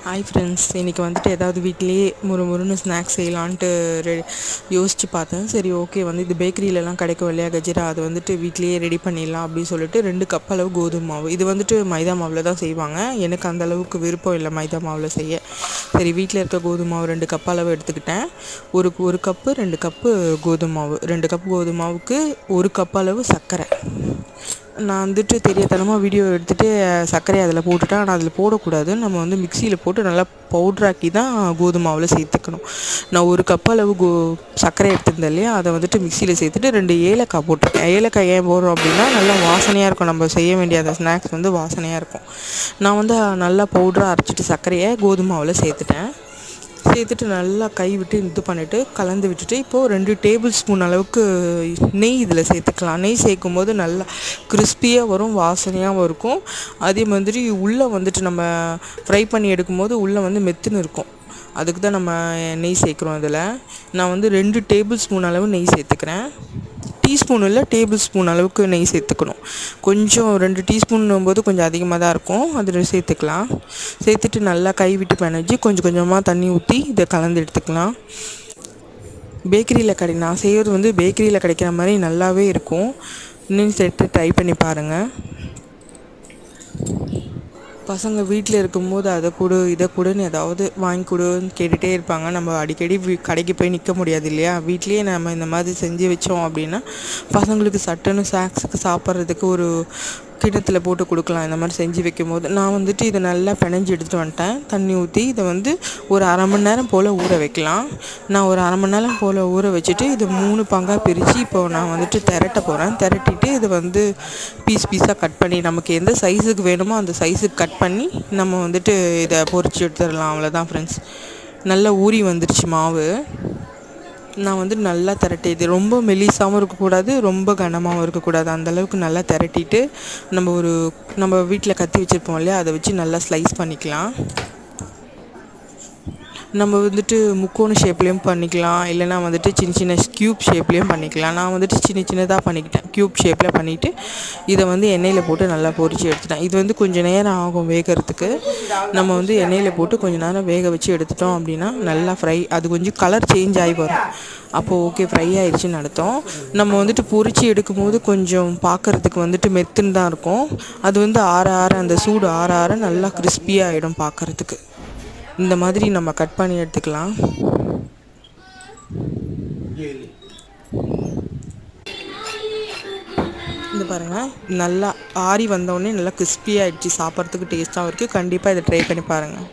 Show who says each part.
Speaker 1: Hi friends, இன்றைக்கி வந்துட்டு ஏதாவது வீட்டிலேயே முறுமுறுன்னு ஸ்நாக்ஸ் செய்யலான்ட்டு யோசித்து பார்த்தேன். சரி, ஓகே, இது பேக்கரியிலலாம் கிடைக்கும் இல்லையா கஜ்ரா, அது வந்துட்டு வீட்லேயே ரெடி பண்ணிடலாம் அப்படின்னு சொல்லிட்டு 2 கப் அளவு கோதுமை மாவு. இது வந்துட்டு மைதா மாவில் தான் செய்வாங்க. எனக்கு அந்த அளவுக்கு விருப்பம் இல்லை மைதா மாவில் செய்ய. சரி, வீட்டில் இருக்க கோதுமை மாவு 2 கப் அளவு எடுத்துக்கிட்டேன். ஒரு கப்பு 2 கப்பு கோதுமை மாவு. 2 கப் கோதுமை மாவுக்கு 1 கப் அளவு சர்க்கரை. நான் வந்துட்டு தெரியாதனமாக வீடியோ எடுத்துகிட்டு சர்க்கரையை அதில் போட்டுட்டேன். ஆனால் அதில் போடக்கூடாது. நம்ம மிக்சியில் போட்டு நல்லா பவுட்ராக்கி தான் கோதுமை மாவில் சேர்த்துக்கணும். நான் 1 கப் அளவு சர்க்கரை எடுத்திருந்தேன் இல்லையா, அதை வந்துட்டு மிக்சியில் சேர்த்துட்டு 2 ஏலக்காய் போட்டிருக்கேன். ஏலக்காய் ஏன் போடுறோம் அப்படின்னா நல்லா வாசனையாக இருக்கும். நம்ம செய்ய வேண்டிய அந்த ஸ்நாக்ஸ் வாசனையாக இருக்கும். நான் நல்லா பவுடராக அரைச்சிட்டு சர்க்கரையை கோதுமை மாவில் சேர்த்துட்டு நல்லா கை விட்டு இது பண்ணிவிட்டு கலந்து விட்டுட்டு, இப்போது 2 டேபிள் ஸ்பூன் அளவுக்கு நெய் இதில் சேர்த்துக்கலாம். நெய் சேர்க்கும் போது நல்லா கிறிஸ்பியாக வரும், வாசனையாகவும் இருக்கும். அதே மாதிரி உள்ளே நம்ம ஃப்ரை பண்ணி எடுக்கும்போது உள்ளே மெத்துன்னு இருக்கும். அதுக்கு தான் நம்ம நெய் சேர்க்குறோம். இதில் நான் 2 டேபிள் ஸ்பூன் அளவு நெய் சேர்த்துக்கிறேன். டீஸ்பூன் இல்லை, டேபிள் ஸ்பூன் அளவுக்கு நெய் சேர்த்துக்கணும். கொஞ்சம் 2 டீஸ்பூன்னும் போது கொஞ்சம் அதிகமாக தான் இருக்கும். அதில் சேர்த்துக்கலாம். சேர்த்துட்டு நல்லா கை விட்டு பிணைஞ்சி கொஞ்சம் கொஞ்சமாக தண்ணி ஊற்றி இதை கலந்து எடுத்துக்கலாம். பேக்கரியில் நான் செய்கிறது பேக்கரியில் கிடைக்கிற மாதிரி நல்லாவே இருக்கும். இன்னும் சேர்த்து ட்ரை பண்ணி பாருங்கள். பசங்க வீட்டில் இருக்கும்போது அதை கொடு இதை கொடுன்னு ஏதாவது வாங்கி கொடுன்னு கேட்டுகிட்டே இருப்பாங்க. நம்ம அடிக்கடி கடைக்கு போய் நிற்க முடியாது இல்லையா. வீட்லேயே நம்ம இந்த மாதிரி செஞ்சு வச்சோம் அப்படின்னா பசங்களுக்கு சட்டுன்னு ஸ்நாக்ஸுக்கு சாப்பிட்றதுக்கு ஒரு கிண்ணத்தில் போட்டு கொடுக்கலாம். இந்த மாதிரி செஞ்சு வைக்கும் போது நான் இதை நல்லா பிணைஞ்சி எடுத்துகிட்டு வந்துட்டேன். தண்ணி ஊற்றி இதை ஒரு அரை மணி நேரம் போல் ஊற வைக்கலாம். நான் ஒரு அரை மணி நேரம் போல் ஊற வச்சுட்டு இதை 3 பங்காக பிரித்து இப்போது நான் திரட்ட போகிறேன். திரட்டிட்டு இதை பீஸாக கட் பண்ணி நமக்கு எந்த சைஸுக்கு வேணுமோ அந்த சைஸுக்கு கட் பண்ணி நம்ம இதை பொரிச்சு எடுத்துடலாம். அவ்வளோதான் ஃப்ரெண்ட்ஸ். நல்லா ஊறி வந்துடுச்சு மாவு. நான் நல்லா திரட்டி, இது ரொம்ப மெலிசாகவும் இருக்கக்கூடாது, ரொம்ப கனமாகவும் இருக்கக்கூடாது. அந்தளவுக்கு நல்லா திரட்டிட்டு நம்ம வீட்டில் கத்தி வச்சுருப்போம் இல்லையா, அதை வச்சு நல்லா ஸ்லைஸ் பண்ணிக்கலாம். நம்ம முக்கோண ஷேப்லேயும் பண்ணிக்கலாம், இல்லைனா சின்ன சின்ன க்யூப் ஷேப்லேயும் பண்ணிக்கலாம். நான் சின்ன சின்னதாக பண்ணிக்கிட்டேன். க்யூப் ஷேப்பில் பண்ணிவிட்டு இதை எண்ணெயில் போட்டு நல்லா பொரித்து எடுத்துட்டேன். இது கொஞ்சம் நேரம் ஆகும் வேகிறதுக்கு. நம்ம எண்ணெயில் போட்டு கொஞ்சம் நேரம் வேக வச்சு எடுத்துட்டோம் அப்படின்னா நல்லா ஃப்ரை, அது கொஞ்சம் கலர் சேஞ்ச் ஆகி வரும். அப்போது ஓகே, ஃப்ரை ஆயிடுச்சுன்னு அர்த்தம். நம்ம பொரித்து எடுக்கும்போது கொஞ்சம் பார்க்குறதுக்கு மெத்துன்னு தான் இருக்கும். அது ஆற ஆற அந்த சூடு ஆற ஆற நல்லா கிறிஸ்பியாக ஆகிடும் பார்க்குறதுக்கு. இந்த மாதிரி நம்ம கட் பண்ணி எடுத்துக்கலாம். இந்த பாருங்கள், நல்லா ஆறி வந்தோடனே நல்லா கிறிஸ்பியாக ஆகிடுச்சு. சாப்பிட்றதுக்கு டேஸ்ட்டாகவும் இருக்குது. கண்டிப்பாக இதை ட்ரை பண்ணி பாருங்கள்.